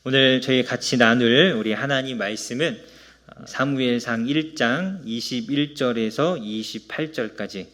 오늘 저희 같이 나눌 우리 하나님 말씀은 사무엘상 1장 21절에서 28절까지.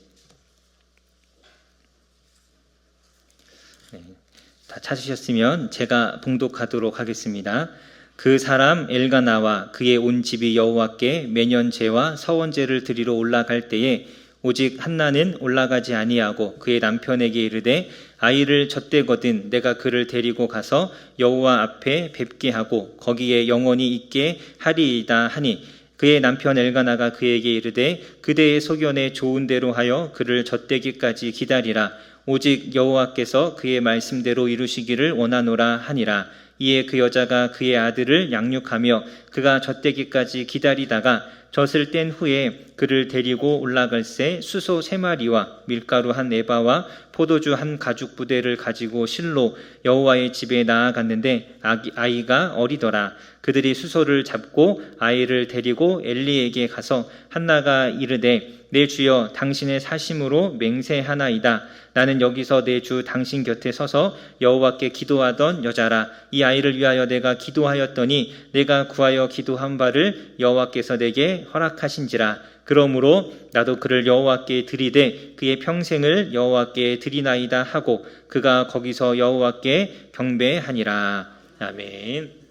다 찾으셨으면 제가 봉독하도록 하겠습니다. 그 사람 엘가나와 그의 온 집이 여호와께 매년 제와 서원제를 드리러 올라갈 때에 오직 한나는 올라가지 아니하고 그의 남편에게 이르되 아이를 젖대거든 내가 그를 데리고 가서 여호와 앞에 뵙게 하고 거기에 영원히 있게 하리이다 하니, 그의 남편 엘가나가 그에게 이르되 그대의 소견에 좋은 대로 하여 그를 젖대기까지 기다리라. 오직 여호와께서 그의 말씀대로 이루시기를 원하노라 하니라. 이에 그 여자가 그의 아들을 양육하며 그가 젖대기까지 기다리다가 젖을 뗀 후에 그를 데리고 올라갈새 수소 3마리와 밀가루 1에바와 포도주 1가죽 부대를 가지고 실로 여호와의 집에 나아갔는데 아이가 어리더라. 그들이 수소를 잡고 아이를 데리고 엘리에게 가서 한나가 이르되 내 주여 당신의 사심으로 맹세하나이다. 나는 여기서 내 주 당신 곁에 서서 여호와께 기도하던 여자라. 이 아이를 위하여 내가 기도하였더니 내가 구하여 기도한 바를 여호와께서 내게 허락하신지라. 그러므로 나도 그를 여호와께 드리되 그의 평생을 여호와께 드리나이다 하고 그가 거기서 여호와께 경배하니라. 아멘.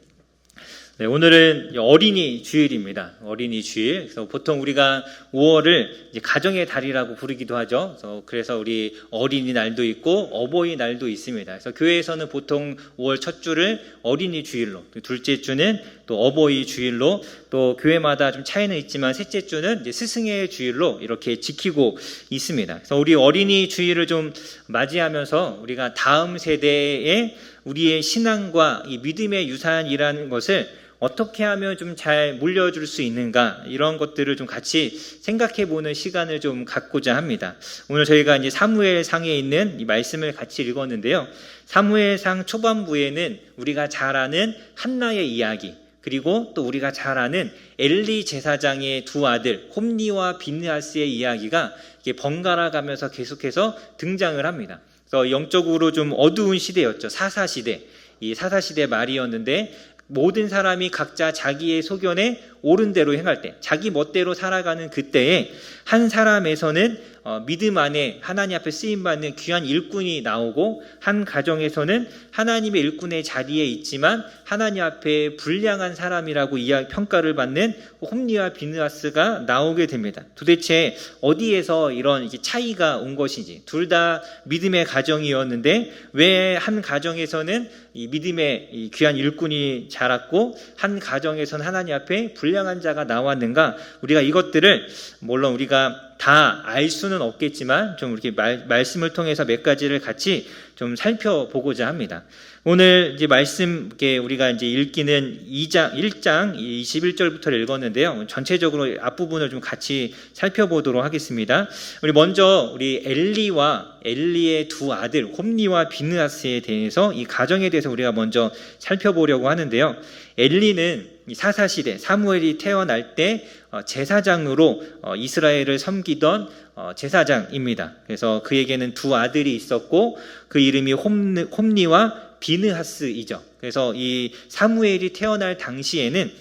네, 오늘은 어린이 주일입니다. 어린이 주일. 그래서 보통 우리가 5월을 이제 가정의 달이라고 부르기도 하죠. 그래서 우리 어린이날도 있고 어버이날도 있습니다. 그래서 교회에서는 보통 5월 첫 주를 어린이 주일로, 둘째 주는 또 어버이 주일로, 또 교회마다 좀 차이는 있지만 셋째 주는 이제 스승의 주일로 이렇게 지키고 있습니다. 그래서 우리 어린이 주일을 좀 맞이하면서 우리가 다음 세대에 우리의 신앙과 이 믿음의 유산이라는 것을 어떻게 하면 좀 잘 물려줄 수 있는가, 이런 것들을 좀 같이 생각해 보는 시간을 좀 갖고자 합니다. 오늘 저희가 이제 사무엘상에 있는 이 말씀을 같이 읽었는데요. 사무엘상 초반부에는 우리가 잘 아는 한나의 이야기, 그리고 또 우리가 잘 아는 엘리 제사장의 두 아들 홈니와 비느하스의 이야기가 번갈아 가면서 계속해서 등장을 합니다. 그래서 영적으로 좀 어두운 시대였죠. 사사시대. 이 사사시대 말이었는데 모든 사람이 각자 자기의 소견에 옳은 대로 행할 때, 자기 멋대로 살아가는 그때에 한 사람에서는 믿음 안에 하나님 앞에 쓰임받는 귀한 일꾼이 나오고, 한 가정에서는 하나님의 일꾼의 자리에 있지만 하나님 앞에 불량한 사람이라고 평가를 받는 홈니와 비느하스가 나오게 됩니다. 도대체 어디에서 이런 차이가 온 것인지, 둘 다 믿음의 가정이었는데 왜 한 가정에서는 이 믿음의 이 귀한 일꾼이 자랐고 한 가정에서는 하나님 앞에 불량한 자가 나왔는가? 우리가 이것들을 물론 우리가 다 알 수는 없겠지만 좀 이렇게 말씀을 통해서 몇 가지를 같이 좀 살펴보고자 합니다. 오늘 이제 말씀 우리가 이제 읽기는 1장 21절부터 읽었는데요. 전체적으로 앞부분을 좀 같이 살펴보도록 하겠습니다. 우리 먼저 우리 엘리와 엘리의 두 아들 홈니와 비느하스에 대해서, 이 가정에 대해서 우리가 먼저 살펴보려고 하는데요. 엘리는 사사시대 사무엘이 태어날 때 제사장으로 이스라엘을 섬기던 제사장입니다. 그래서 그에게는 두 아들이 있었고 그 이름이 홈니와 비느하스이죠. 그래서 이 사무엘이 태어날 당시에는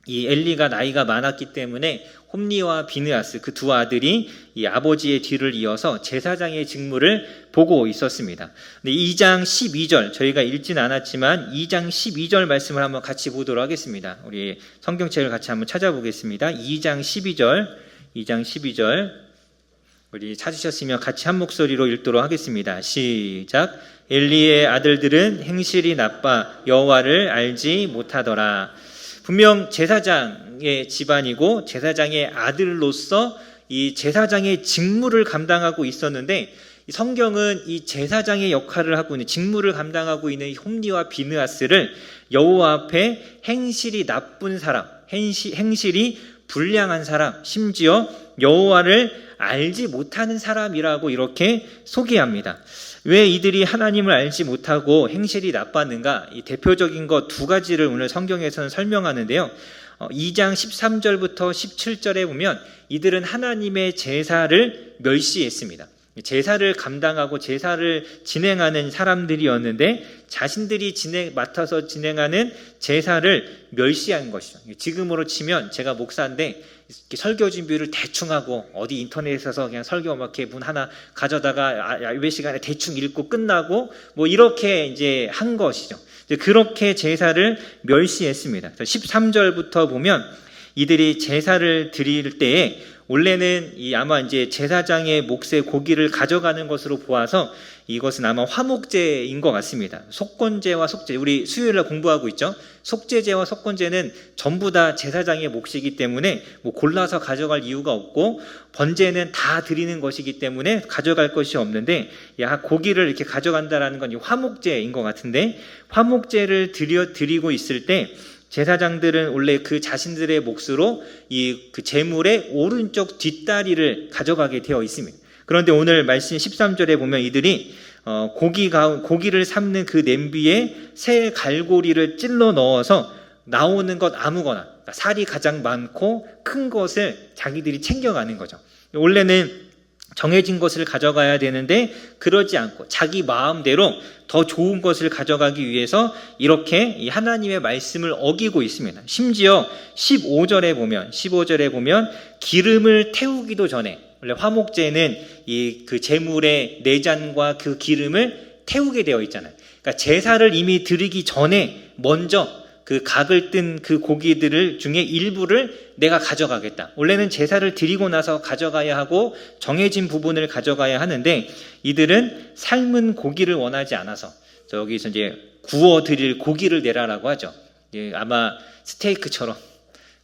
이 엘리가 나이가 많았기 때문에 홈니와 비느하스 그 두 아들이 이 아버지의 뒤를 이어서 제사장의 직무를 보고 있었습니다. 2장 12절 저희가 읽진 않았지만 2장 12절 말씀을 한번 같이 보도록 하겠습니다. 우리 성경책을 같이 한번 찾아보겠습니다. 2장 12절 우리 찾으셨으면 같이 한 목소리로 읽도록 하겠습니다. 시작. 엘리의 아들들은 행실이 나빠 여호와를 알지 못하더라. 분명 제사장의 집안이고 제사장의 아들로서 이 제사장의 직무를 감당하고 있었는데, 성경은 이 제사장의 역할을 하고 있는, 직무를 감당하고 있는 홈니와 비느하스를 여호와 앞에 행실이 나쁜 사람, 행실이 불량한 사람, 심지어 여호와를 알지 못하는 사람이라고 이렇게 소개합니다. 왜 이들이 하나님을 알지 못하고 행실이 나빴는가? 이 대표적인 것 두 가지를 오늘 성경에서는 설명하는데요. 2장 13절부터 17절에 보면 이들은 하나님의 제사를 멸시했습니다. 제사를 감당하고 제사를 진행하는 사람들이었는데 자신들이 맡아서 진행하는 제사를 멸시한 것이죠. 지금으로 치면 제가 목사인데 설교 준비를 대충 하고 어디 인터넷에서 그냥 설교 막 이렇게 문 하나 가져다가 예배 시간에 대충 읽고 끝나고 뭐 이렇게 이제 한 것이죠. 그렇게 제사를 멸시했습니다. 13절부터 보면 이들이 제사를 드릴 때에 원래는 아마 이제 제사장의 몫의 고기를 가져가는 것으로 보아서 이것은 아마 화목제인 것 같습니다. 속건제와 속제, 우리 수요일날 공부하고 있죠. 속제제와 속건제는 전부 다 제사장의 몫이기 때문에 뭐 골라서 가져갈 이유가 없고 번제는 다 드리는 것이기 때문에 가져갈 것이 없는데 고기를 이렇게 가져간다라는 건 이 화목제인 것 같은데 화목제를 드리고 있을 때 제사장들은 원래 그 자신들의 몫으로 그 제물의 오른쪽 뒷다리를 가져가게 되어 있습니다. 그런데 오늘 말씀 13절에 보면 이들이 고기를 삶는 그 냄비에 새 갈고리를 찔러 넣어서 나오는 것 아무거나, 그러니까 살이 가장 많고 큰 것을 자기들이 챙겨가는 거죠. 원래는 정해진 것을 가져가야 되는데 그러지 않고 자기 마음대로 더 좋은 것을 가져가기 위해서 이렇게 이 하나님의 말씀을 어기고 있습니다. 심지어 15절에 보면 기름을 태우기도 전에, 원래 화목제는 그 제물의 내장과 그 기름을 태우게 되어 있잖아요. 그러니까 제사를 이미 드리기 전에 먼저 그 각을 뜬 그 고기들을 중에 일부를 내가 가져가겠다. 원래는 제사를 드리고 나서 가져가야 하고 정해진 부분을 가져가야 하는데 이들은 삶은 고기를 원하지 않아서 여기서 이제 구워 드릴 고기를 내라라고 하죠. 아마 스테이크처럼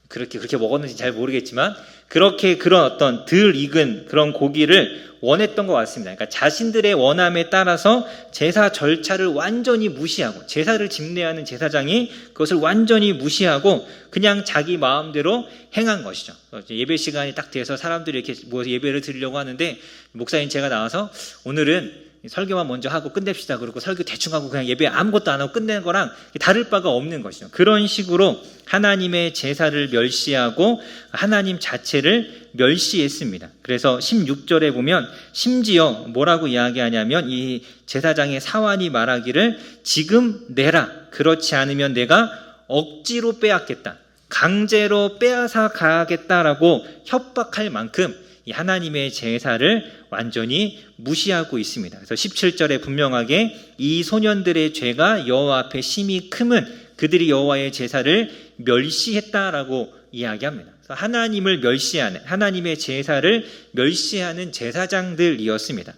그렇게 먹었는지 잘 모르겠지만 그런 어떤 덜 익은 그런 고기를 원했던 것 같습니다. 그러니까 자신들의 원함에 따라서 제사 절차를 완전히 무시하고 제사를 집례하는 제사장이 그것을 완전히 무시하고 그냥 자기 마음대로 행한 것이죠. 예배 시간이 딱 돼서 사람들이 이렇게 모여서 예배를 드리려고 하는데 목사님 제가 나와서 오늘은 설교만 먼저 하고 끝냅시다. 그러고 설교 대충 하고 그냥 예배 아무것도 안 하고 끝내는 거랑 다를 바가 없는 것이죠. 그런 식으로 하나님의 제사를 멸시하고 하나님 자체를 멸시했습니다. 그래서 16절에 보면 심지어 뭐라고 이야기하냐면 이 제사장의 사환이 말하기를 지금 내라. 그렇지 않으면 내가 억지로 빼앗겠다. 강제로 빼앗아 가겠다라고 협박할 만큼 이 하나님의 제사를 완전히 무시하고 있습니다. 그래서 17절에 분명하게 이 소년들의 죄가 여호와 앞에 심히 크면 그들이 여호와의 제사를 멸시했다라고 이야기합니다. 그래서 하나님을 멸시하는, 하나님의 제사를 멸시하는 제사장들이었습니다.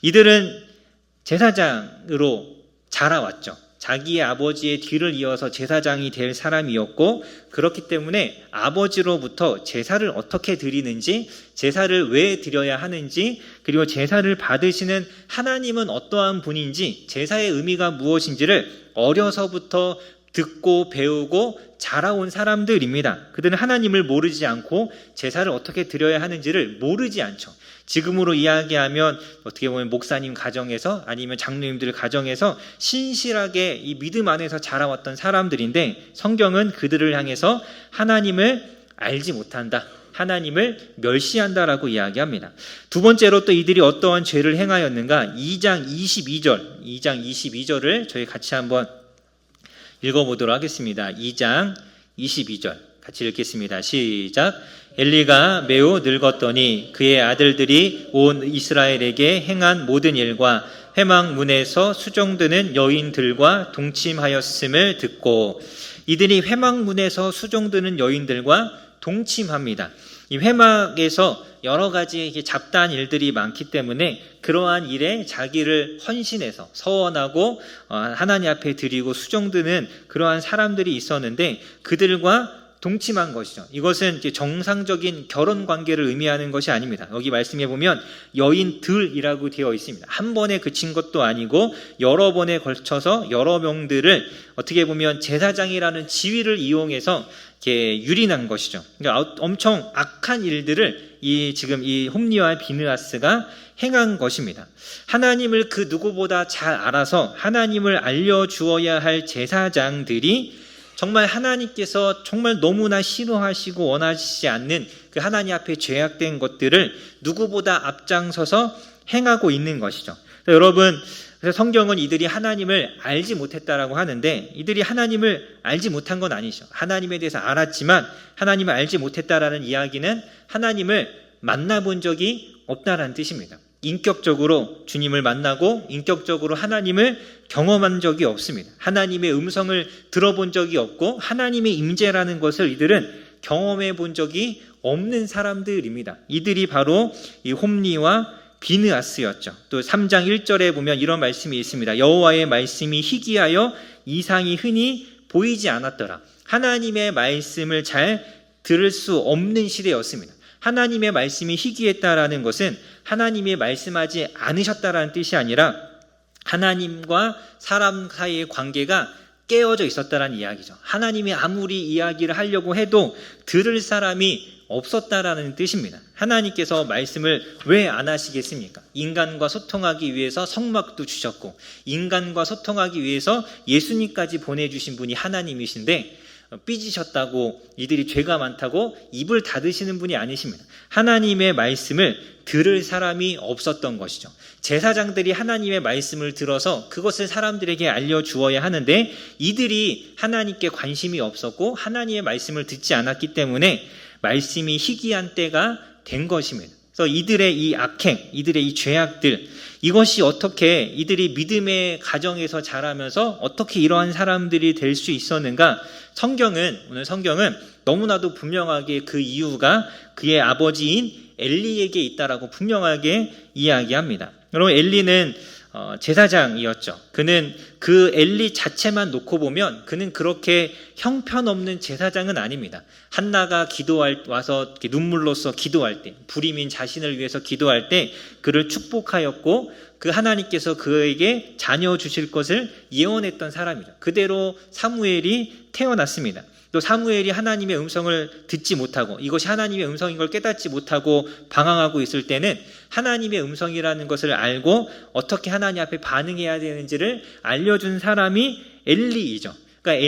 이들은 제사장으로 자라왔죠. 자기의 아버지의 뒤를 이어서 제사장이 될 사람이었고 그렇기 때문에 아버지로부터 제사를 어떻게 드리는지, 제사를 왜 드려야 하는지, 그리고 제사를 받으시는 하나님은 어떠한 분인지, 제사의 의미가 무엇인지를 어려서부터 듣고 배우고 자라온 사람들입니다. 그들은 하나님을 모르지 않고 제사를 어떻게 드려야 하는지를 모르지 않죠. 지금으로 이야기하면 어떻게 보면 목사님 가정에서 아니면 장로님들 가정에서 신실하게 이 믿음 안에서 자라왔던 사람들인데 성경은 그들을 향해서 하나님을 알지 못한다, 하나님을 멸시한다라고 이야기합니다. 두 번째로 또 이들이 어떠한 죄를 행하였는가? 2장 22절을 저희 같이 한번 읽어보도록 하겠습니다. 2장 22절 같이 읽겠습니다. 시작. 엘리가 매우 늙었더니 그의 아들들이 온 이스라엘에게 행한 모든 일과 회막문에서 수종드는 여인들과 동침하였음을 듣고, 이들이 회막문에서 수종드는 여인들과 동침합니다. 이 회막에서 여러 가지 잡다한 일들이 많기 때문에 그러한 일에 자기를 헌신해서 서원하고 하나님 앞에 드리고 수종드는 그러한 사람들이 있었는데 그들과 동침한 것이죠. 이것은 정상적인 결혼 관계를 의미하는 것이 아닙니다. 여기 말씀해 보면 여인들이라고 되어 있습니다. 한 번에 그친 것도 아니고 여러 번에 걸쳐서 여러 명들을 어떻게 보면 제사장이라는 지위를 이용해서 이렇게 유린한 것이죠. 그러니까 엄청 악한 일들을 지금 이 홈리와 비느하스가 행한 것입니다. 하나님을 그 누구보다 잘 알아서 하나님을 알려주어야 할 제사장들이 정말 하나님께서 정말 너무나 싫어하시고 원하시지 않는 그 하나님 앞에 죄악된 것들을 누구보다 앞장서서 행하고 있는 것이죠. 여러분, 그래서 성경은 이들이 하나님을 알지 못했다라고 하는데, 이들이 하나님을 알지 못한 건 아니죠. 하나님에 대해서 알았지만 하나님을 알지 못했다라는 이야기는 하나님을 만나본 적이 없다라는 뜻입니다. 인격적으로 주님을 만나고 인격적으로 하나님을 경험한 적이 없습니다. 하나님의 음성을 들어본 적이 없고 하나님의 임재라는 것을 이들은 경험해 본 적이 없는 사람들입니다. 이들이 바로 이 홈리와 비느하스였죠. 또 3장 1절에 보면 이런 말씀이 있습니다. 여호와의 말씀이 희귀하여 이상이 흔히 보이지 않았더라. 하나님의 말씀을 잘 들을 수 없는 시대였습니다. 하나님의 말씀이 희귀했다라는 것은 하나님이 말씀하지 않으셨다라는 뜻이 아니라 하나님과 사람 사이의 관계가 깨어져 있었다라는 이야기죠. 하나님이 아무리 이야기를 하려고 해도 들을 사람이 없었다라는 뜻입니다. 하나님께서 말씀을 왜 안 하시겠습니까? 인간과 소통하기 위해서 성막도 주셨고 인간과 소통하기 위해서 예수님까지 보내주신 분이 하나님이신데 삐지셨다고 이들이 죄가 많다고 입을 닫으시는 분이 아니십니다. 하나님의 말씀을 들을 사람이 없었던 것이죠. 제사장들이 하나님의 말씀을 들어서 그것을 사람들에게 알려주어야 하는데 이들이 하나님께 관심이 없었고 하나님의 말씀을 듣지 않았기 때문에 말씀이 희귀한 때가 된 것입니다. 그래서 이들의 이 악행, 이들의 이 죄악들, 이것이 어떻게 이들이 믿음의 가정에서 자라면서 어떻게 이러한 사람들이 될 수 있었는가? 오늘 성경은 너무나도 분명하게 그 이유가 그의 아버지인 엘리에게 있다라고 분명하게 이야기합니다. 여러분, 엘리는 제사장이었죠. 그는 그 엘리 자체만 놓고 보면 그는 그렇게 형편없는 제사장은 아닙니다. 한나가 와서 눈물로써 기도할 때, 불임인 자신을 위해서 기도할 때 그를 축복하였고 그 하나님께서 그에게 자녀 주실 것을 예언했던 사람이죠. 그대로 사무엘이 태어났습니다. 또 사무엘이 하나님의 음성을 듣지 못하고 이것이 하나님의 음성인 걸 깨닫지 못하고 방황하고 있을 때는 하나님의 음성이라는 것을 알고 어떻게 하나님 앞에 반응해야 되는지를 알려준 사람이 엘리이죠. 그러니까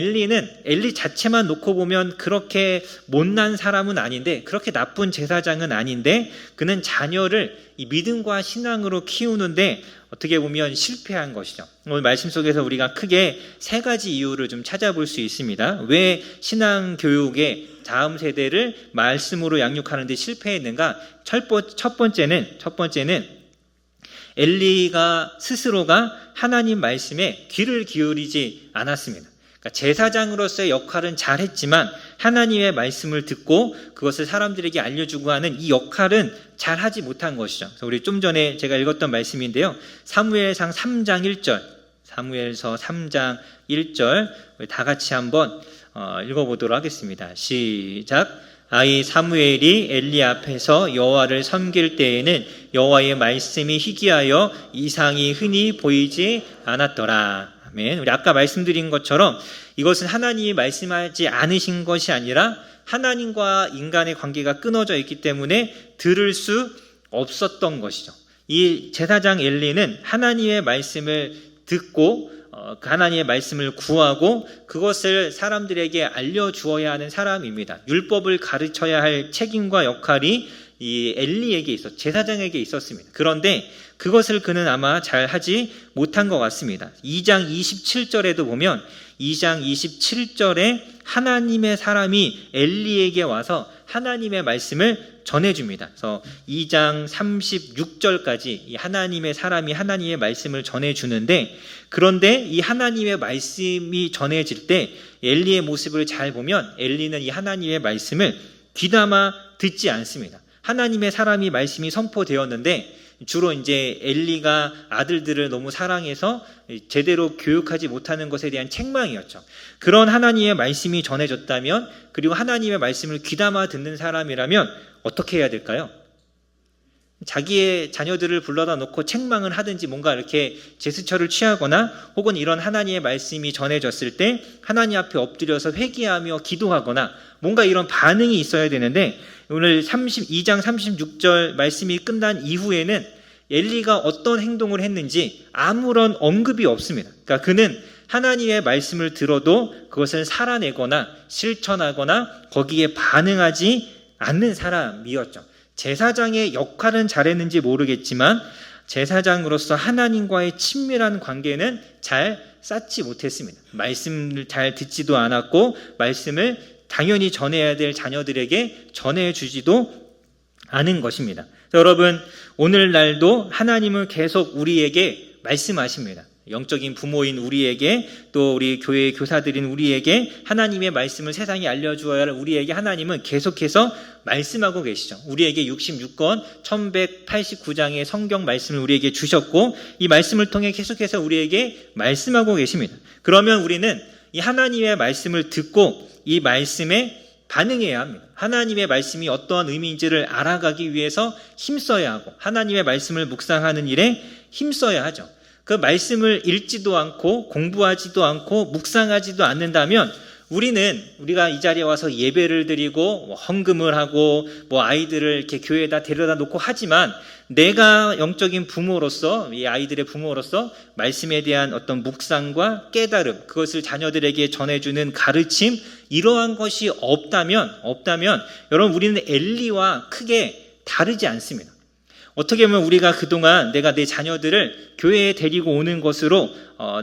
엘리 자체만 놓고 보면 그렇게 못난 사람은 아닌데 그렇게 나쁜 제사장은 아닌데 그는 자녀를 이 믿음과 신앙으로 키우는데 어떻게 보면 실패한 것이죠. 오늘 말씀 속에서 우리가 크게 세 가지 이유를 좀 찾아볼 수 있습니다. 왜 신앙 교육의 다음 세대를 말씀으로 양육하는 데 실패했는가? 첫 번째는 엘리가 스스로가 하나님 말씀에 귀를 기울이지 않았습니다. 그러니까 제사장으로서의 역할은 잘했지만 하나님의 말씀을 듣고 그것을 사람들에게 알려주고 하는 이 역할은 잘하지 못한 것이죠. 그래서 우리 좀 전에 제가 읽었던 말씀인데요. 사무엘서 3장 1절 다 같이 한번 읽어보도록 하겠습니다. 시작. 아이 사무엘이 엘리 앞에서 여호와를 섬길 때에는 여호와의 말씀이 희귀하여 이상이 흔히 보이지 않았더라. 아멘. 우리 아까 말씀드린 것처럼 이것은 하나님이 말씀하지 않으신 것이 아니라 하나님과 인간의 관계가 끊어져 있기 때문에 들을 수 없었던 것이죠. 이 제사장 엘리는 하나님의 말씀을 듣고 그 하나님의 말씀을 구하고 그것을 사람들에게 알려주어야 하는 사람입니다. 율법을 가르쳐야 할 책임과 역할이 이 엘리에게 제사장에게 있었습니다. 그런데 그것을 그는 아마 잘 하지 못한 것 같습니다. 2장 27절에도 보면 2장 27절에 하나님의 사람이 엘리에게 와서 하나님의 말씀을 전해줍니다. 그래서 2장 36절까지 이 하나님의 사람이 하나님의 말씀을 전해주는데 그런데 이 하나님의 말씀이 전해질 때 엘리의 모습을 잘 보면 엘리는 이 하나님의 말씀을 귀담아 듣지 않습니다. 하나님의 사람이 말씀이 선포되었는데 주로 이제 엘리가 아들들을 너무 사랑해서 제대로 교육하지 못하는 것에 대한 책망이었죠. 그런 하나님의 말씀이 전해졌다면 그리고 하나님의 말씀을 귀담아 듣는 사람이라면 어떻게 해야 될까요? 자기의 자녀들을 불러다 놓고 책망을 하든지 뭔가 이렇게 제스처를 취하거나 혹은 이런 하나님의 말씀이 전해졌을 때 하나님 앞에 엎드려서 회개하며 기도하거나 뭔가 이런 반응이 있어야 되는데 오늘 2장 36절 말씀이 끝난 이후에는 엘리가 어떤 행동을 했는지 아무런 언급이 없습니다. 그러니까 그는 하나님의 말씀을 들어도 그것을 살아내거나 실천하거나 거기에 반응하지 않는 사람이었죠. 제사장의 역할은 잘했는지 모르겠지만 제사장으로서 하나님과의 친밀한 관계는 잘 쌓지 못했습니다. 말씀을 잘 듣지도 않았고 말씀을 당연히 전해야 될 자녀들에게 전해주지도 않은 것입니다. 여러분, 오늘날도 하나님은 계속 우리에게 말씀하십니다. 영적인 부모인 우리에게, 또 우리 교회의 교사들인 우리에게 하나님의 말씀을 세상에 알려주어야 할 우리에게 하나님은 계속해서 말씀하고 계시죠. 우리에게 66권 1189장의 성경 말씀을 우리에게 주셨고 이 말씀을 통해 계속해서 우리에게 말씀하고 계십니다. 그러면 우리는 이 하나님의 말씀을 듣고 이 말씀에 반응해야 합니다. 하나님의 말씀이 어떠한 의미인지를 알아가기 위해서 힘써야 하고 하나님의 말씀을 묵상하는 일에 힘써야 하죠. 그 말씀을 읽지도 않고 공부하지도 않고 묵상하지도 않는다면 우리가 이 자리에 와서 예배를 드리고 헌금을 하고 아이들을 이렇게 교회에다 데려다 놓고 하지만 내가 영적인 부모로서, 이 아이들의 부모로서 말씀에 대한 어떤 묵상과 깨달음, 그것을 자녀들에게 전해주는 가르침, 이러한 것이 없다면 여러분, 우리는 엘리와 크게 다르지 않습니다. 어떻게 보면 우리가 그동안 내가 내 자녀들을 교회에 데리고 오는 것으로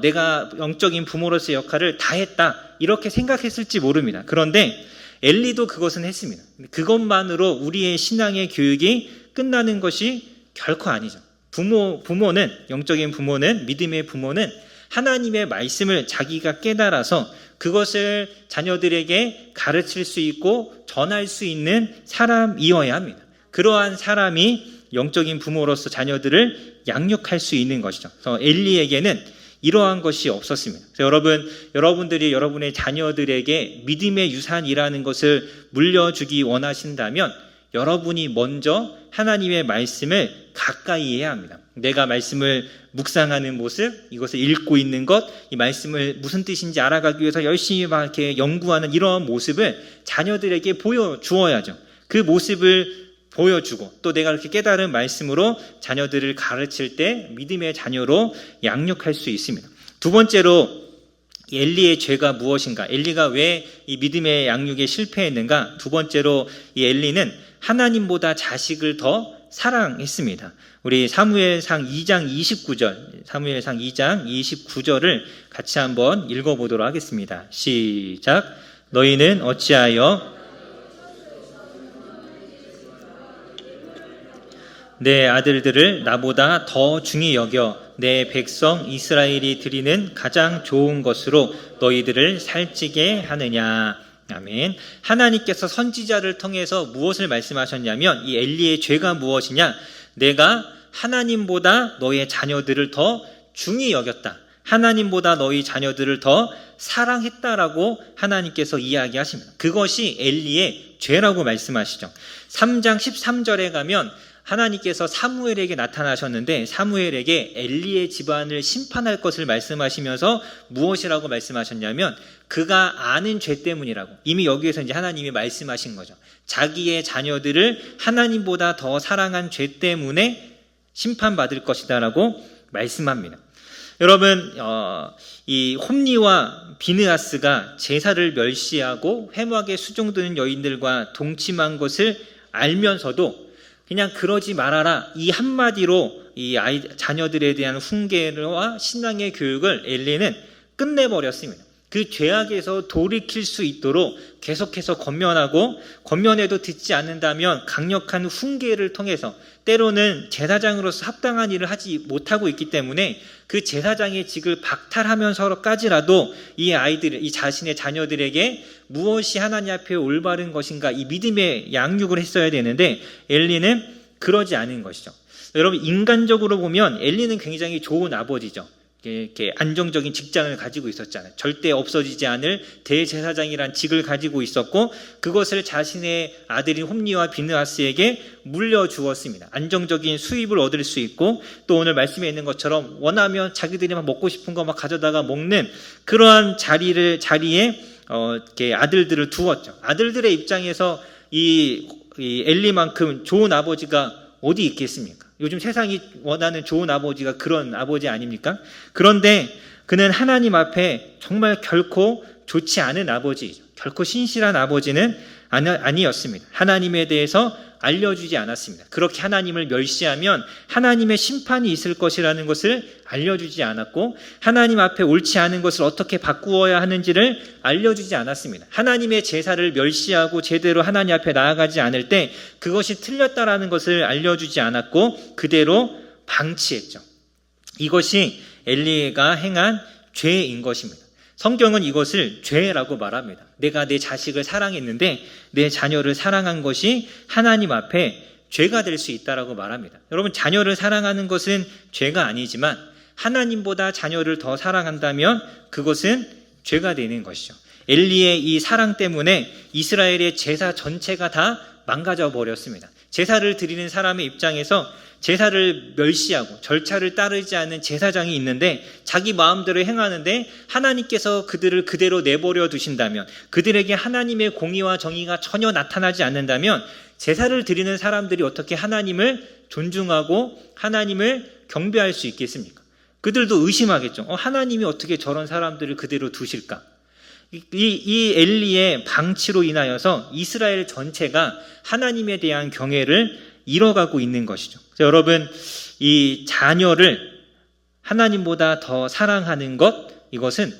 내가 영적인 부모로서의 역할을 다했다, 이렇게 생각했을지 모릅니다. 그런데 엘리도 그것은 했습니다. 그것만으로 우리의 신앙의 교육이 끝나는 것이 결코 아니죠. 부모는, 영적인 부모는, 믿음의 부모는 하나님의 말씀을 자기가 깨달아서 그것을 자녀들에게 가르칠 수 있고 전할 수 있는 사람이어야 합니다. 그러한 사람이 영적인 부모로서 자녀들을 양육할 수 있는 것이죠. 그래서 엘리에게는 이러한 것이 없었습니다. 그래서 여러분들이 여러분의 자녀들에게 믿음의 유산이라는 것을 물려주기 원하신다면 여러분이 먼저 하나님의 말씀을 가까이 해야 합니다. 내가 말씀을 묵상하는 모습, 이것을 읽고 있는 것, 이 말씀을 무슨 뜻인지 알아가기 위해서 열심히 막 이렇게 연구하는 이러한 모습을 자녀들에게 보여주어야죠. 그 모습을 보여주고 또 내가 이렇게 깨달은 말씀으로 자녀들을 가르칠 때 믿음의 자녀로 양육할 수 있습니다. 두 번째로 엘리의 죄가 무엇인가? 엘리가 왜 이 믿음의 양육에 실패했는가? 두 번째로 이 엘리는 하나님보다 자식을 더 사랑했습니다. 우리 사무엘상 2장 29절을 같이 한번 읽어보도록 하겠습니다. 시작. 너희는 어찌하여 내 아들들을 나보다 더 중히 여겨 내 백성 이스라엘이 드리는 가장 좋은 것으로 너희들을 살찌게 하느냐. 아멘. 하나님께서 선지자를 통해서 무엇을 말씀하셨냐면 이 엘리의 죄가 무엇이냐? 내가 하나님보다 너의 자녀들을 더 중히 여겼다. 하나님보다 너희 자녀들을 더 사랑했다라고 하나님께서 이야기하십니다. 그것이 엘리의 죄라고 말씀하시죠. 3장 13절에 가면 하나님께서 사무엘에게 나타나셨는데 사무엘에게 엘리의 집안을 심판할 것을 말씀하시면서 무엇이라고 말씀하셨냐면 그가 아는 죄 때문이라고. 이미 여기에서 이제 하나님이 말씀하신 거죠. 자기의 자녀들을 하나님보다 더 사랑한 죄 때문에 심판받을 것이다라고 말씀합니다. 여러분, 이 홈리와 비느하스가 제사를 멸시하고 회막에 수종드는 여인들과 동침한 것을 알면서도 그냥 그러지 말아라, 이 한마디로 이 자녀들에 대한 훈계와 신앙의 교육을 엘리는 끝내버렸습니다. 그 죄악에서 돌이킬 수 있도록 계속해서 권면하고, 권면해도 듣지 않는다면 강력한 훈계를 통해서, 때로는 제사장으로서 합당한 일을 하지 못하고 있기 때문에 그 제사장의 직을 박탈하면서까지라도 이 자신의 자녀들에게 무엇이 하나님 앞에 올바른 것인가, 이 믿음의 양육을 했어야 되는데 엘리는 그러지 않은 것이죠. 여러분, 인간적으로 보면 엘리는 굉장히 좋은 아버지죠. 이렇게 안정적인 직장을 가지고 있었잖아요. 절대 없어지지 않을 대제사장이란 직을 가지고 있었고 그것을 자신의 아들인 홈리와 비느하스에게 물려주었습니다. 안정적인 수입을 얻을 수 있고 또 오늘 말씀에 있는 것처럼 원하면 자기들이 막 먹고 싶은 거 막 가져다가 먹는 그러한 자리에 이렇게 아들들을 두었죠. 아들들의 입장에서 이 엘리만큼 좋은 아버지가 어디 있겠습니까? 요즘 세상이 원하는 좋은 아버지가 그런 아버지 아닙니까? 그런데 그는 하나님 앞에 정말 결코 좋지 않은 아버지이죠. 결코 신실한 아버지는 아니었습니다. 하나님에 대해서 알려주지 않았습니다. 그렇게 하나님을 멸시하면 하나님의 심판이 있을 것이라는 것을 알려주지 않았고, 하나님 앞에 옳지 않은 것을 어떻게 바꾸어야 하는지를 알려주지 않았습니다. 하나님의 제사를 멸시하고 제대로 하나님 앞에 나아가지 않을 때 그것이 틀렸다라는 것을 알려주지 않았고 그대로 방치했죠. 이것이 엘리가 행한 죄인 것입니다. 성경은 이것을 죄라고 말합니다. 내가 내 자식을 사랑했는데 내 자녀를 사랑한 것이 하나님 앞에 죄가 될 수 있다라고 말합니다. 여러분, 자녀를 사랑하는 것은 죄가 아니지만 하나님보다 자녀를 더 사랑한다면 그것은 죄가 되는 것이죠. 엘리의 이 사랑 때문에 이스라엘의 제사 전체가 다 망가져 버렸습니다. 제사를 드리는 사람의 입장에서 제사를 멸시하고 절차를 따르지 않는 제사장이 있는데 자기 마음대로 행하는데 하나님께서 그들을 그대로 내버려 두신다면, 그들에게 하나님의 공의와 정의가 전혀 나타나지 않는다면 제사를 드리는 사람들이 어떻게 하나님을 존중하고 하나님을 경배할 수 있겠습니까? 그들도 의심하겠죠. 하나님이 어떻게 저런 사람들을 그대로 두실까? 이 엘리의 방치로 인하여서 이스라엘 전체가 하나님에 대한 경외를 잃어가고 있는 것이죠. 여러분, 이 자녀를 하나님보다 더 사랑하는 것, 이것은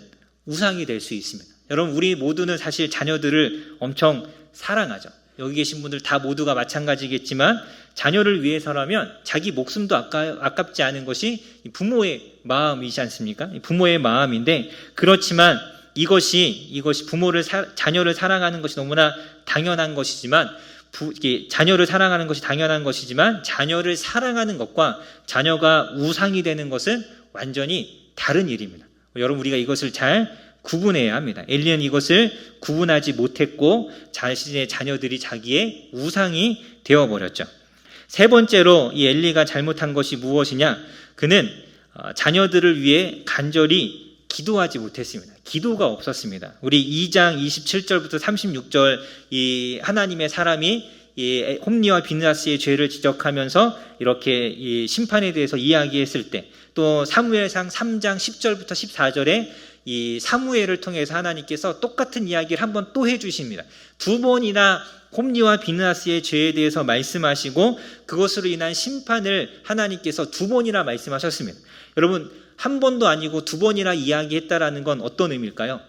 우상이 될 수 있습니다. 여러분, 우리 모두는 사실 자녀들을 엄청 사랑하죠. 여기 계신 분들 다 모두가 마찬가지겠지만 자녀를 위해서라면 자기 목숨도 아깝지 않은 것이 부모의 마음이지 않습니까? 부모의 마음인데, 그렇지만 이것이 자녀를 사랑하는 것이 너무나 당연한 것이지만, 자녀를 사랑하는 것이 당연한 것이지만 자녀를 사랑하는 것과 자녀가 우상이 되는 것은 완전히 다른 일입니다. 여러분, 우리가 이것을 잘 구분해야 합니다. 엘리는 이것을 구분하지 못했고 자신의 자녀들이 자기의 우상이 되어버렸죠. 세 번째로 이 엘리가 잘못한 것이 무엇이냐? 그는 자녀들을 위해 간절히 기도하지 못했습니다. 기도가 없었습니다. 우리 2장 27절부터 36절 이 하나님의 사람이 이 홈리와 비느하스의 죄를 지적하면서 이렇게 이 심판에 대해서 이야기했을 때, 또 사무엘상 3장 10절부터 14절에 이 사무엘을 통해서 하나님께서 똑같은 이야기를 한번 또 해주십니다. 두 번이나 홈리와 비느하스의 죄에 대해서 말씀하시고 그것으로 인한 심판을 하나님께서 두 번이나 말씀하셨습니다. 여러분, 한 번도 아니고 두 번이나 이야기했다라는 건 어떤 의미일까요?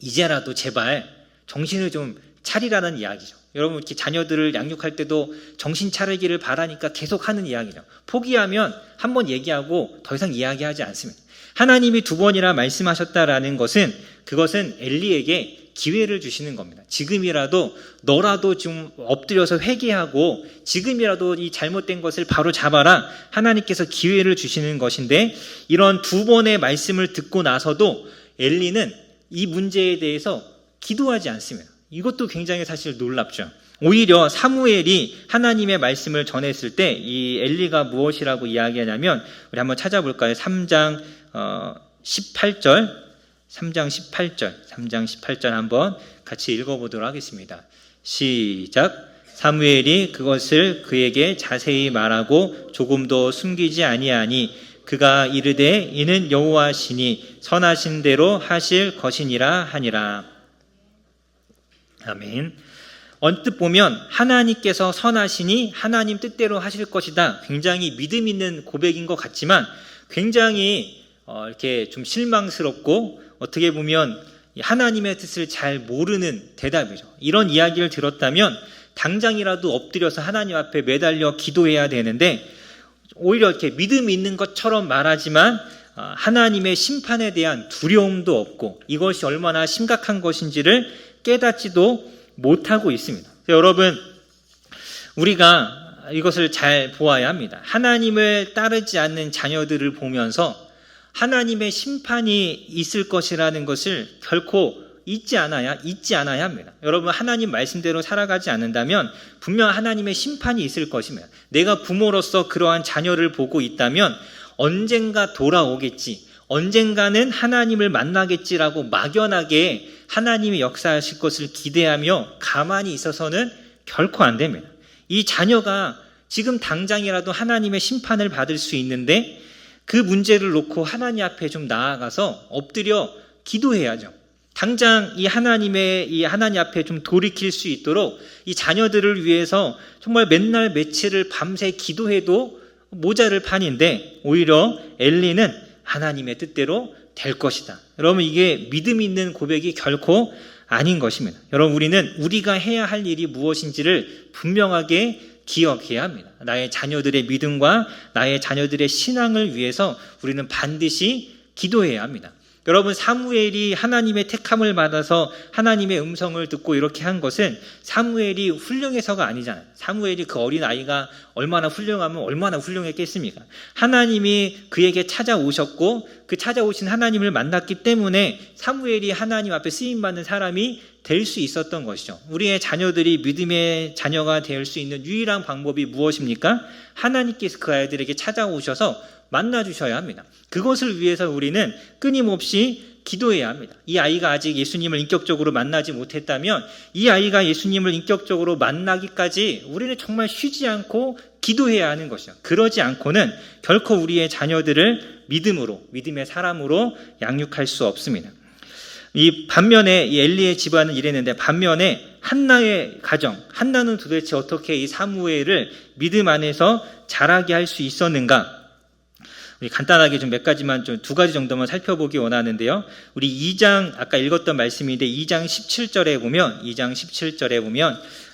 이제라도 제발 정신을 좀 차리라는 이야기죠. 여러분, 이렇게 자녀들을 양육할 때도 정신 차리기를 바라니까 계속 하는 이야기죠. 포기하면 한 번 얘기하고 더 이상 이야기하지 않습니다. 하나님이 두 번이나 말씀하셨다라는 것은, 그것은 엘리에게 기회를 주시는 겁니다. 지금이라도 너라도 좀 엎드려서 회개하고 지금이라도 이 잘못된 것을 바로 잡아라. 하나님께서 기회를 주시는 것인데, 이런 두 번의 말씀을 듣고 나서도 엘리는 이 문제에 대해서 기도하지 않습니다. 이것도 굉장히 사실 놀랍죠. 오히려 사무엘이 하나님의 말씀을 전했을 때 이 엘리가 무엇이라고 이야기하냐면, 우리 한번 찾아볼까요? 3장 18절 3장 18절 한번 같이 읽어보도록 하겠습니다. 시작. 사무엘이 그것을 그에게 자세히 말하고 조금도 숨기지 아니하니 그가 이르되 이는 여호와시니 선하신 대로 하실 것이니라 하니라. 아멘. 언뜻 보면 하나님께서 선하시니 하나님 뜻대로 하실 것이다. 굉장히 믿음 있는 고백인 것 같지만 굉장히 이렇게 좀 실망스럽고 어떻게 보면 하나님의 뜻을 잘 모르는 대답이죠. 이런 이야기를 들었다면 당장이라도 엎드려서 하나님 앞에 매달려 기도해야 되는데, 오히려 이렇게 믿음 있는 것처럼 말하지만 하나님의 심판에 대한 두려움도 없고 이것이 얼마나 심각한 것인지를 깨닫지도 못하고 있습니다. 여러분, 우리가 이것을 잘 보아야 합니다. 하나님을 따르지 않는 자녀들을 보면서 하나님의 심판이 있을 것이라는 것을 결코 잊지 않아야 합니다. 여러분, 하나님 말씀대로 살아가지 않는다면 분명 하나님의 심판이 있을 것입니다. 내가 부모로서 그러한 자녀를 보고 있다면 언젠가 돌아오겠지, 언젠가는 하나님을 만나겠지라고 막연하게 하나님이 역사하실 것을 기대하며 가만히 있어서는 결코 안 됩니다. 이 자녀가 지금 당장이라도 하나님의 심판을 받을 수 있는데 그 문제를 놓고 하나님 앞에 좀 나아가서 엎드려 기도해야죠. 당장 이 하나님 앞에 좀 돌이킬 수 있도록 이 자녀들을 위해서 정말 맨날 며칠을 밤새 기도해도 모자를 판인데 오히려 엘리는 하나님의 뜻대로 될 것이다. 여러분, 이게 믿음 있는 고백이 결코 아닌 것입니다. 여러분, 우리는 우리가 해야 할 일이 무엇인지를 분명하게 기억해야 합니다. 나의 자녀들의 믿음과 나의 자녀들의 신앙을 위해서 우리는 반드시 기도해야 합니다. 여러분, 사무엘이 하나님의 택함을 받아서 하나님의 음성을 듣고 이렇게 한 것은 사무엘이 훌륭해서가 아니잖아요. 사무엘이 그 어린아이가 얼마나 훌륭하면 얼마나 훌륭했겠습니까? 하나님이 그에게 찾아오셨고 그 찾아오신 하나님을 만났기 때문에 사무엘이 하나님 앞에 쓰임받는 사람이 될 수 있었던 것이죠. 우리의 자녀들이 믿음의 자녀가 될 수 있는 유일한 방법이 무엇입니까? 하나님께서 그 아이들에게 찾아오셔서 만나주셔야 합니다. 그것을 위해서 우리는 끊임없이 기도해야 합니다. 이 아이가 아직 예수님을 인격적으로 만나지 못했다면 이 아이가 예수님을 인격적으로 만나기까지 우리는 정말 쉬지 않고 기도해야 하는 것이죠. 그러지 않고는 결코 우리의 자녀들을 믿음의 사람으로 양육할 수 없습니다. 이 반면에 이 엘리의 집안은 이랬는데 반면에 한나의 가정, 한나는 도대체 어떻게 이 사무엘을 믿음 안에서 자라게 할 수 있었는가? 우리 간단하게 좀 몇 가지만 좀 두 가지 정도만 살펴보기 원하는데요. 우리 2장 아까 읽었던 말씀인데 2장 17절에 보면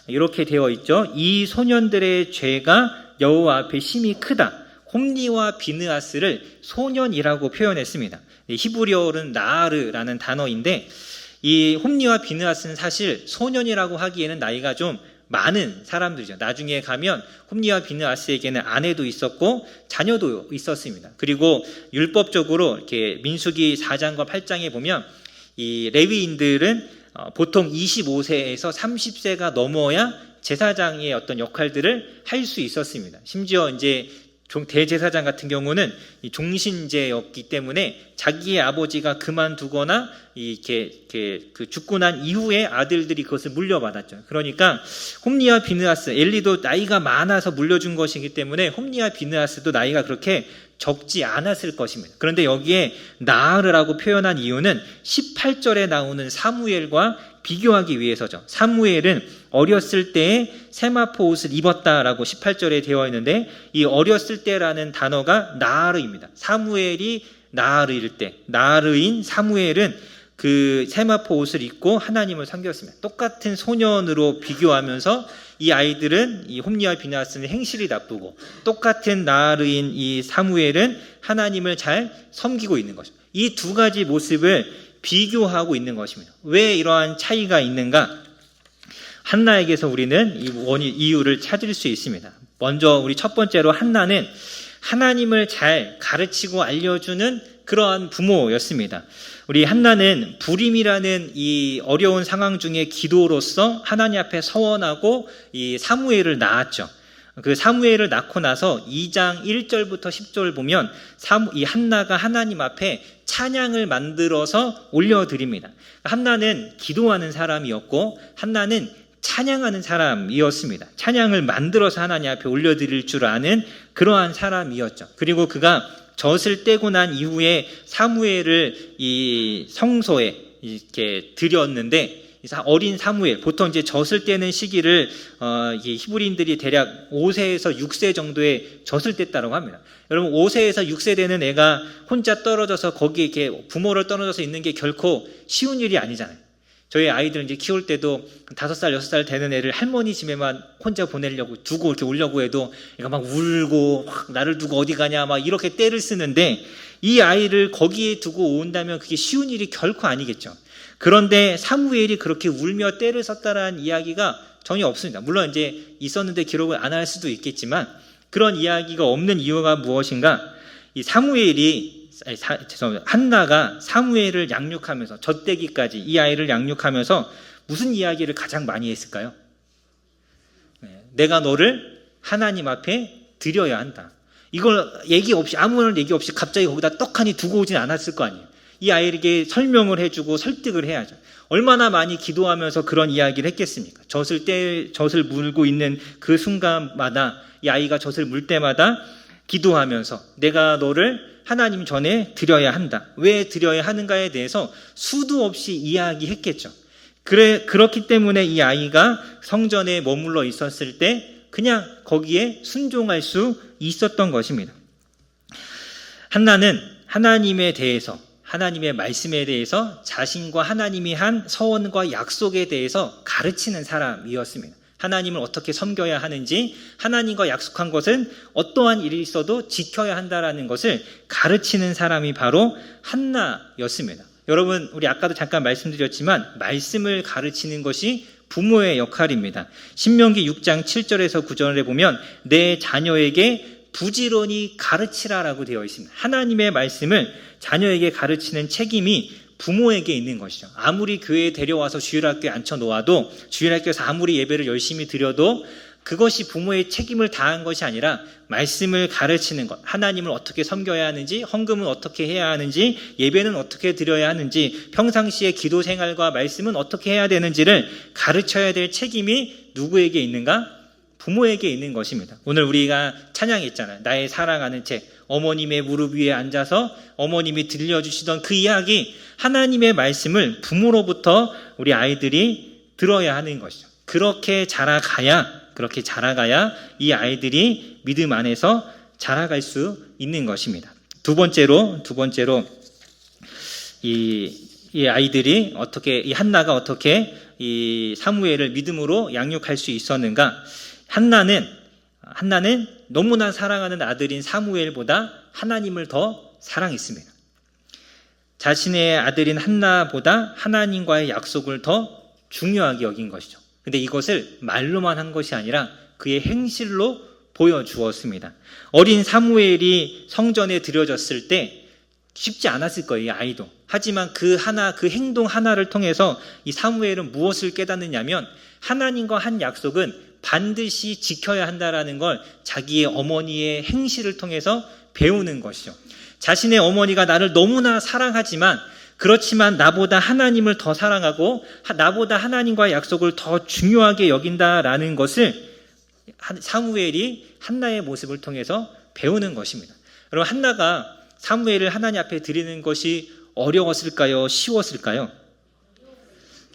이렇게 되어 있죠. 이 소년들의 죄가 여호와 앞에 심히 크다. 홈리와 비느하스를 소년이라고 표현했습니다. 히브리어로는 나아르라는 단어인데 이 홈리와 비느하스는 사실 소년이라고 하기에는 나이가 좀 많은 사람들이죠. 나중에 가면 홈리와 비느하스에게는 아내도 있었고 자녀도 있었습니다. 그리고 율법적으로 이렇게 민수기 4장과 8장에 보면 이 레위인들은 보통 25세에서 30세가 넘어야 제사장의 어떤 역할들을 할 수 있었습니다. 심지어 이제 대제사장 같은 경우는 종신제였기 때문에 자기의 아버지가 그만두거나 그 죽고 난 이후에 아들들이 그것을 물려받았죠. 그러니까 홈리와 비느하스, 엘리도 나이가 많아서 물려준 것이기 때문에 홈리와 비느하스도 나이가 그렇게 적지 않았을 것입니다. 그런데 여기에 나아르라고 표현한 이유는 18절에 나오는 사무엘과 비교하기 위해서죠. 사무엘은 어렸을 때에 세마포 옷을 입었다라고 18절에 되어 있는데 이 어렸을 때라는 단어가 나아르입니다. 사무엘이 나아르일 때, 나아르인 사무엘은 그 세마포 옷을 입고 하나님을 섬겼습니다. 똑같은 소년으로 비교하면서 이 아이들은 이 홈리와 비느하스는 행실이 나쁘고 똑같은 나아르인 이 사무엘은 하나님을 잘 섬기고 있는 것입니다. 이 두 가지 모습을 비교하고 있는 것입니다. 왜 이러한 차이가 있는가? 한나에게서 우리는 이 이유를 찾을 수 있습니다. 먼저 우리 첫 번째로 한나는 하나님을 잘 가르치고 알려주는 그러한 부모였습니다. 우리 한나는 불임이라는 이 어려운 상황 중에 기도로서 하나님 앞에 서원하고 이 사무엘을 낳았죠. 그 사무엘을 낳고 나서 2장 1절부터 10절 보면 이 한나가 하나님 앞에 찬양을 만들어서 올려드립니다. 한나는 기도하는 사람이었고 한나는 찬양하는 사람이었습니다. 찬양을 만들어서 하나님 앞에 올려드릴 줄 아는 그러한 사람이었죠. 그리고 그가 젖을 떼고 난 이후에 사무엘을 이 성소에 이렇게 드렸는데 어린 사무엘, 보통 이제 젖을 떼는 시기를 히브리인들이 대략 5세에서 6세 정도의 젖을 뗐다고 합니다. 여러분 5세에서 6세 되는 애가 혼자 떨어져서 거기에 이렇게 부모를 떨어져서 있는 게 결코 쉬운 일이 아니잖아요. 저희 아이들 이제 키울 때도 5살, 6살 되는 애를 할머니 집에만 혼자 보내려고 두고 이렇게 오려고 해도 얘가 막 울고 나를 두고 어디 가냐 막 이렇게 떼를 쓰는데 이 아이를 거기에 두고 온다면 그게 쉬운 일이 결코 아니겠죠. 그런데 사무엘이 그렇게 울며 떼를 썼다라는 이야기가 전혀 없습니다. 물론 이제 있었는데 기록을 안 할 수도 있겠지만 그런 이야기가 없는 이유가 무엇인가? 이 한나가 사무엘을 양육하면서 젖대기까지 이 아이를 양육하면서 무슨 이야기를 가장 많이 했을까요? 내가 너를 하나님 앞에 드려야 한다. 이걸 아무런 얘기 없이 갑자기 거기다 떡하니 두고 오진 않았을 거 아니에요. 이 아이에게 설명을 해주고 설득을 해야죠. 얼마나 많이 기도하면서 그런 이야기를 했겠습니까? 젖을 물고 있는 그 순간마다 이 아이가 젖을 물 때마다 기도하면서 내가 너를 하나님 전에 드려야 한다. 왜 드려야 하는가에 대해서 수도 없이 이야기했겠죠. 그렇기 때문에 이 아이가 성전에 머물러 있었을 때 그냥 거기에 순종할 수 있었던 것입니다. 한나는 하나님에 대해서, 하나님의 말씀에 대해서 자신과 하나님이 한 서원과 약속에 대해서 가르치는 사람이었습니다. 하나님을 어떻게 섬겨야 하는지, 하나님과 약속한 것은 어떠한 일이 있어도 지켜야 한다라는 것을 가르치는 사람이 바로 한나였습니다. 여러분, 우리 아까도 잠깐 말씀드렸지만 말씀을 가르치는 것이 부모의 역할입니다. 신명기 6장 7절에서 9절에 보면 내 자녀에게 부지런히 가르치라라고 되어 있습니다. 하나님의 말씀을 자녀에게 가르치는 책임이 부모에게 있는 것이죠. 아무리 교회에 데려와서 주일학교에 앉혀놓아도, 주일학교에서 아무리 예배를 열심히 드려도 그것이 부모의 책임을 다한 것이 아니라 말씀을 가르치는 것, 하나님을 어떻게 섬겨야 하는지, 헌금은 어떻게 해야 하는지, 예배는 어떻게 드려야 하는지, 평상시의 기도 생활과 말씀은 어떻게 해야 되는지를 가르쳐야 될 책임이 누구에게 있는가? 부모에게 있는 것입니다. 오늘 우리가 찬양했잖아요. 나의 사랑하는 책, 어머님의 무릎 위에 앉아서 어머님이 들려주시던 그 이야기, 하나님의 말씀을 부모로부터 우리 아이들이 들어야 하는 것이죠. 그렇게 자라가야 이 아이들이 믿음 안에서 자라갈 수 있는 것입니다. 두 번째로 이 아이들이 어떻게, 이 한나가 어떻게 이 사무엘을 믿음으로 양육할 수 있었는가? 한나는 너무나 사랑하는 아들인 사무엘보다 하나님을 더 사랑했습니다. 자신의 아들인 한나보다 하나님과의 약속을 더 중요하게 여긴 것이죠. 근데 이것을 말로만 한 것이 아니라 그의 행실로 보여주었습니다. 어린 사무엘이 성전에 들여졌을 때 쉽지 않았을 거예요, 이 아이도. 하지만 그 행동 하나를 통해서 이 사무엘은 무엇을 깨닫느냐면 하나님과 한 약속은 반드시 지켜야 한다라는 걸 자기의 어머니의 행실을 통해서 배우는 것이죠. 자신의 어머니가 나를 너무나 사랑하지만, 그렇지만 나보다 하나님을 더 사랑하고 나보다 하나님과의 약속을 더 중요하게 여긴다라는 것을 사무엘이 한나의 모습을 통해서 배우는 것입니다. 여러분, 한나가 사무엘을 하나님 앞에 드리는 것이 어려웠을까요? 쉬웠을까요?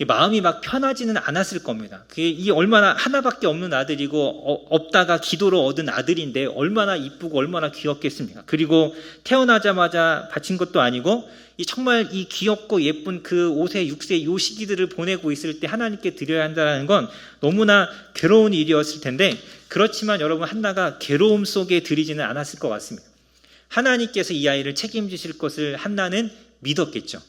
마음이 막 편하지는 않았을 겁니다. 이 얼마나 하나밖에 없는 아들이고 없다가 기도로 얻은 아들인데 얼마나 이쁘고 얼마나 귀엽겠습니까? 그리고 태어나자마자 바친 것도 아니고 정말 이 귀엽고 예쁜 그 5세, 6세 요 시기들을 보내고 있을 때 하나님께 드려야 한다는 건 너무나 괴로운 일이었을 텐데, 그렇지만 여러분, 한나가 괴로움 속에 드리지는 않았을 것 같습니다. 하나님께서 이 아이를 책임지실 것을 한나는 믿었겠죠.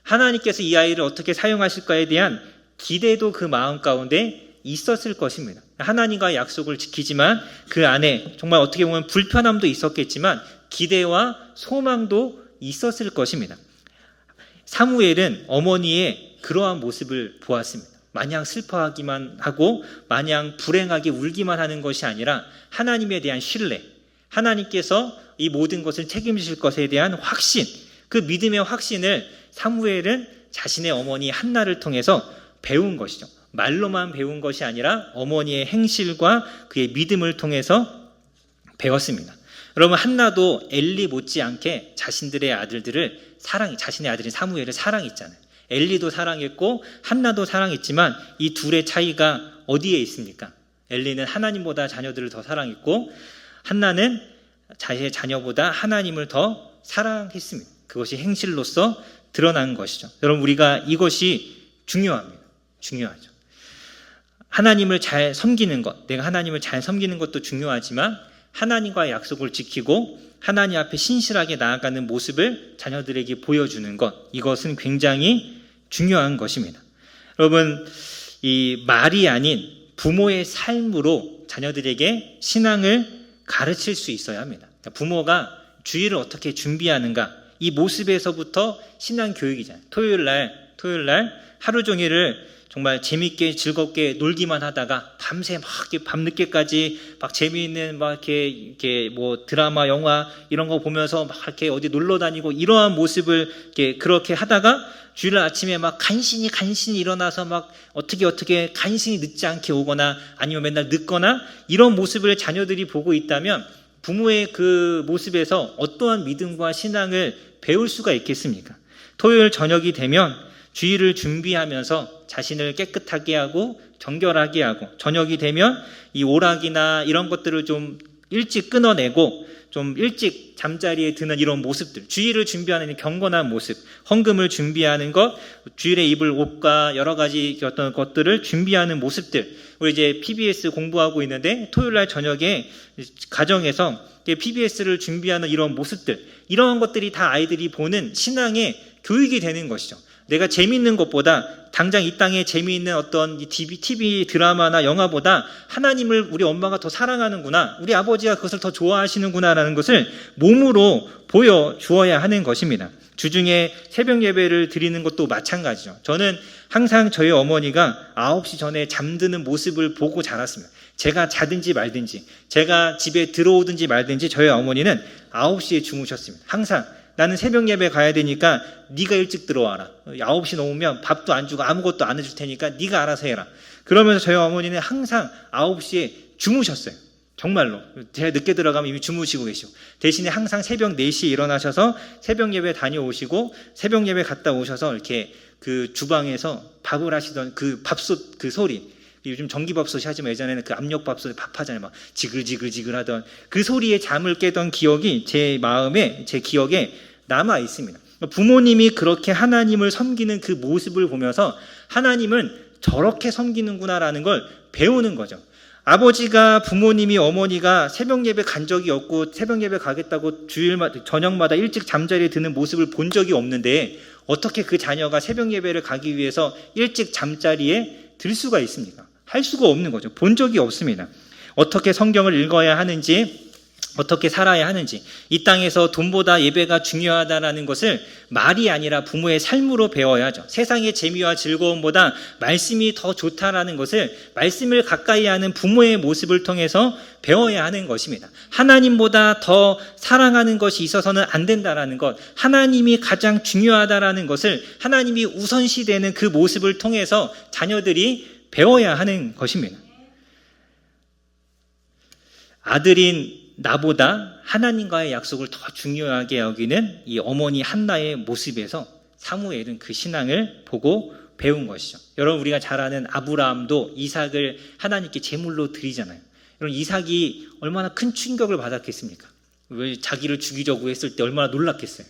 하나님께서 이 아이를 어떻게 사용하실까에 대한 기대도 그 마음 가운데 있었을 것입니다. 하나님과의 약속을 지키지만 그 안에 정말 어떻게 보면 불편함도 있었겠지만 기대와 소망도 있었을 것입니다. 사무엘은 어머니의 그러한 모습을 보았습니다. 마냥 슬퍼하기만 하고 마냥 불행하게 울기만 하는 것이 아니라 하나님에 대한 신뢰, 하나님께서 이 모든 것을 책임지실 것에 대한 확신, 그 믿음의 확신을 사무엘은 자신의 어머니 한나를 통해서 배운 것이죠. 말로만 배운 것이 아니라 어머니의 행실과 그의 믿음을 통해서 배웠습니다. 여러분, 한나도 엘리 못지않게 자신들의 아들들을 자신의 아들인 사무엘을 사랑했잖아요. 엘리도 사랑했고 한나도 사랑했지만 이 둘의 차이가 어디에 있습니까? 엘리는 하나님보다 자녀들을 더 사랑했고 한나는 자신의 자녀보다 하나님을 더 사랑했습니다. 그것이 행실로서 드러난 것이죠. 여러분, 우리가 이것이 중요합니다. 중요하죠. 하나님을 잘 섬기는 것, 내가 하나님을 잘 섬기는 것도 중요하지만 하나님과의 약속을 지키고 하나님 앞에 신실하게 나아가는 모습을 자녀들에게 보여주는 것, 이것은 굉장히 중요한 것입니다. 여러분, 이 말이 아닌 부모의 삶으로 자녀들에게 신앙을 가르칠 수 있어야 합니다. 부모가 주일을 어떻게 준비하는가, 이 모습에서부터 신앙 교육이잖아요. 토요일 날 하루 종일을 정말 재밌게 즐겁게 놀기만 하다가 밤새 막 이렇게 밤늦게까지 막 재미있는 막 이렇게 뭐 드라마, 영화 이런 거 보면서 막 이렇게 어디 놀러 다니고 이러한 모습을 이렇게 그렇게 하다가 주일 아침에 막 간신히 일어나서 막 어떻게 간신히 늦지 않게 오거나 아니면 맨날 늦거나 이런 모습을 자녀들이 보고 있다면 부모의 그 모습에서 어떠한 믿음과 신앙을 배울 수가 있겠습니까? 토요일 저녁이 되면 주일을 준비하면서 자신을 깨끗하게 하고 정결하게 하고, 저녁이 되면 이 오락이나 이런 것들을 좀 일찍 끊어내고 좀 일찍 잠자리에 드는 이런 모습들, 주일을 준비하는 경건한 모습, 헌금을 준비하는 것, 주일에 입을 옷과 여러 가지 어떤 것들을 준비하는 모습들, 우리 이제 PBS 공부하고 있는데 토요일 날 저녁에 가정에서 PBS를 준비하는 이런 모습들, 이런 것들이 다 아이들이 보는 신앙의 교육이 되는 것이죠. 내가 재미있는 것보다, 당장 이 땅에 재미있는 어떤 TV 드라마나 영화보다 하나님을 우리 엄마가 더 사랑하는구나, 우리 아버지가 그것을 더 좋아하시는구나라는 것을 몸으로 보여주어야 하는 것입니다. 주중에 새벽 예배를 드리는 것도 마찬가지죠. 저는 항상 저희 어머니가 9시 전에 잠드는 모습을 보고 자랐습니다. 제가 자든지 말든지, 제가 집에 들어오든지 말든지 저희 어머니는 9시에 주무셨습니다. 항상 나는 새벽 예배 가야 되니까 네가 일찍 들어와라. 9시 넘으면 밥도 안 주고 아무것도 안 해줄 테니까 네가 알아서 해라. 그러면서 저희 어머니는 항상 9시에 주무셨어요. 정말로. 제가 늦게 들어가면 이미 주무시고 계시고, 대신에 항상 새벽 4시에 일어나셔서 새벽 예배 다녀오시고, 새벽 예배 갔다 오셔서 이렇게 그 주방에서 밥을 하시던 그 밥솥 그 소리, 요즘 전기밥솥이 하지만 예전에는 그 압력밥솥에 밥하잖아요. 막 지글지글 하던 그 소리에 잠을 깨던 기억이 제 마음에, 제 기억에 남아 있습니다. 부모님이 그렇게 하나님을 섬기는 그 모습을 보면서 하나님은 저렇게 섬기는구나라는 걸 배우는 거죠. 아버지가, 부모님이, 어머니가 새벽 예배 간 적이 없고 새벽 예배 가겠다고 주일마다 저녁마다 일찍 잠자리에 드는 모습을 본 적이 없는데 어떻게 그 자녀가 새벽 예배를 가기 위해서 일찍 잠자리에 들 수가 있습니까? 할 수가 없는 거죠. 본 적이 없습니다. 어떻게 성경을 읽어야 하는지, 어떻게 살아야 하는지, 이 땅에서 돈보다 예배가 중요하다는 것을 말이 아니라 부모의 삶으로 배워야죠. 세상의 재미와 즐거움보다 말씀이 더 좋다라는 것을 말씀을 가까이 하는 부모의 모습을 통해서 배워야 하는 것입니다. 하나님보다 더 사랑하는 것이 있어서는 안 된다라는 것, 하나님이 가장 중요하다라는 것을, 하나님이 우선시되는 그 모습을 통해서 자녀들이 배워야 하는 것입니다. 아들인 나보다 하나님과의 약속을 더 중요하게 여기는 이 어머니 한나의 모습에서 사무엘은 그 신앙을 보고 배운 것이죠. 여러분, 우리가 잘 아는 아브라함도 이삭을 하나님께 제물로 드리잖아요. 여러분, 이삭이 얼마나 큰 충격을 받았겠습니까? 왜 자기를 죽이려고 했을 때 얼마나 놀랐겠어요.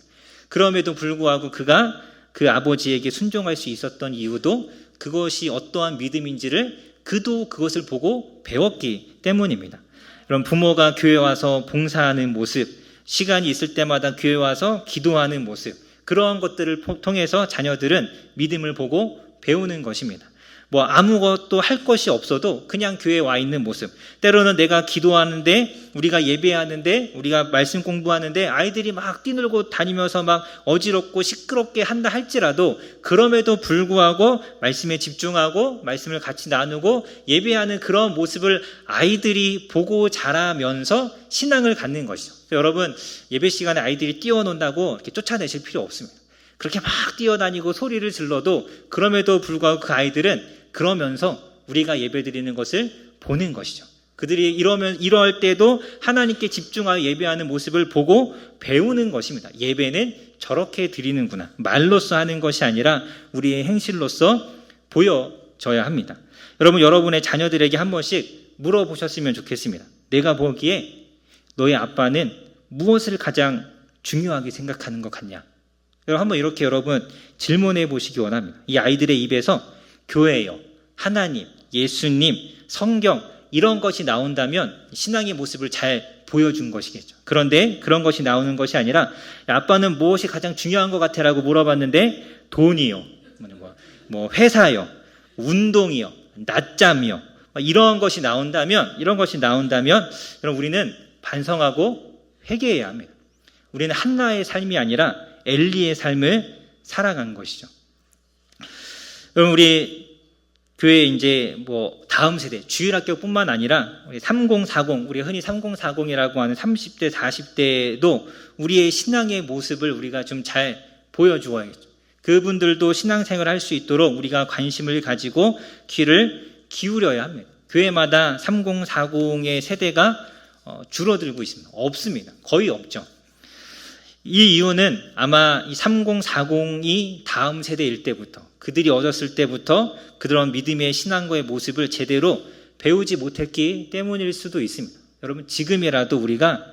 그럼에도 불구하고 그가 그 아버지에게 순종할 수 있었던 이유도 그것이 어떠한 믿음인지를 그도 그것을 보고 배웠기 때문입니다. 그럼 부모가 교회 와서 봉사하는 모습, 시간이 있을 때마다 교회 와서 기도하는 모습, 그러한 것들을 통해서 자녀들은 믿음을 보고 배우는 것입니다. 뭐 아무것도 할 것이 없어도 그냥 교회에 와 있는 모습, 때로는 내가 기도하는데, 우리가 예배하는데, 우리가 말씀 공부하는데 아이들이 막 뛰놀고 다니면서 막 어지럽고 시끄럽게 한다 할지라도 그럼에도 불구하고 말씀에 집중하고 말씀을 같이 나누고 예배하는 그런 모습을 아이들이 보고 자라면서 신앙을 갖는 것이죠. 여러분, 예배 시간에 아이들이 뛰어논다고 이렇게 쫓아내실 필요 없습니다. 그렇게 막 뛰어다니고 소리를 질러도 그럼에도 불구하고 그 아이들은 그러면서 우리가 예배드리는 것을 보는 것이죠. 그들이 이럴 때도 하나님께 집중하여 예배하는 모습을 보고 배우는 것입니다. 예배는 저렇게 드리는구나. 말로써 하는 것이 아니라 우리의 행실로서 보여져야 합니다. 여러분, 여러분의 자녀들에게 한 번씩 물어보셨으면 좋겠습니다. 내가 보기에 너의 아빠는 무엇을 가장 중요하게 생각하는 것 같냐? 여러분, 한번 이렇게 여러분 질문해 보시기 원합니다. 이 아이들의 입에서 교회요, 하나님, 예수님, 성경 이런 것이 나온다면 신앙의 모습을 잘 보여준 것이겠죠. 그런데 그런 것이 나오는 것이 아니라 아빠는 무엇이 가장 중요한 것 같아라고 물어봤는데 돈이요, 뭐 회사요, 운동이요, 낮잠이요, 이런 것이 나온다면 여러분, 우리는 반성하고 회개해야 합니다. 우리는 한나의 삶이 아니라 엘리의 삶을 살아간 것이죠. 여러분, 우리 교회 이제 뭐 다음 세대 주일학교뿐만 아니라 우리 3040, 우리 흔히 3040이라고 하는 30대 40대도 우리의 신앙의 모습을 우리가 좀 잘 보여주어야겠죠. 그분들도 신앙생활을 할 수 있도록 우리가 관심을 가지고 귀를 기울여야 합니다. 교회마다 3040의 세대가 줄어들고 있습니다. 없습니다. 거의 없죠. 이 이유는 아마 이 3040이 다음 세대일 때부터, 그들이 어렸을 때부터 그런 믿음의 신앙과의 모습을 제대로 배우지 못했기 때문일 수도 있습니다. 여러분, 지금이라도 우리가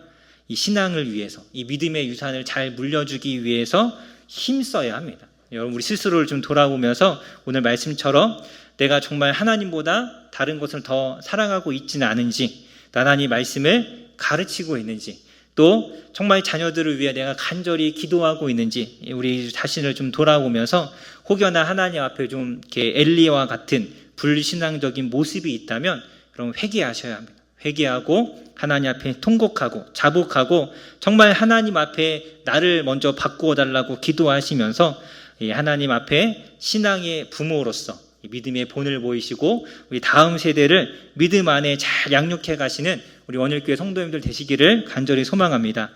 이 신앙을 위해서, 이 믿음의 유산을 잘 물려주기 위해서 힘써야 합니다. 여러분, 우리 스스로를 좀 돌아보면서 오늘 말씀처럼 내가 정말 하나님보다 다른 것을 더 사랑하고 있지는 않은지, 하나님 말씀을 가르치고 있는지, 또 정말 자녀들을 위해 내가 간절히 기도하고 있는지 우리 자신을 좀 돌아보면서 혹여나 하나님 앞에 좀 이렇게 엘리야와 같은 불신앙적인 모습이 있다면 그럼 회개하셔야 합니다. 회개하고 하나님 앞에 통곡하고 자복하고 정말 하나님 앞에 나를 먼저 바꾸어 달라고 기도하시면서 하나님 앞에 신앙의 부모로서 믿음의 본을 보이시고 우리 다음 세대를 믿음 안에 잘 양육해 가시는 우리 원일교회 성도님들 되시기를 간절히 소망합니다.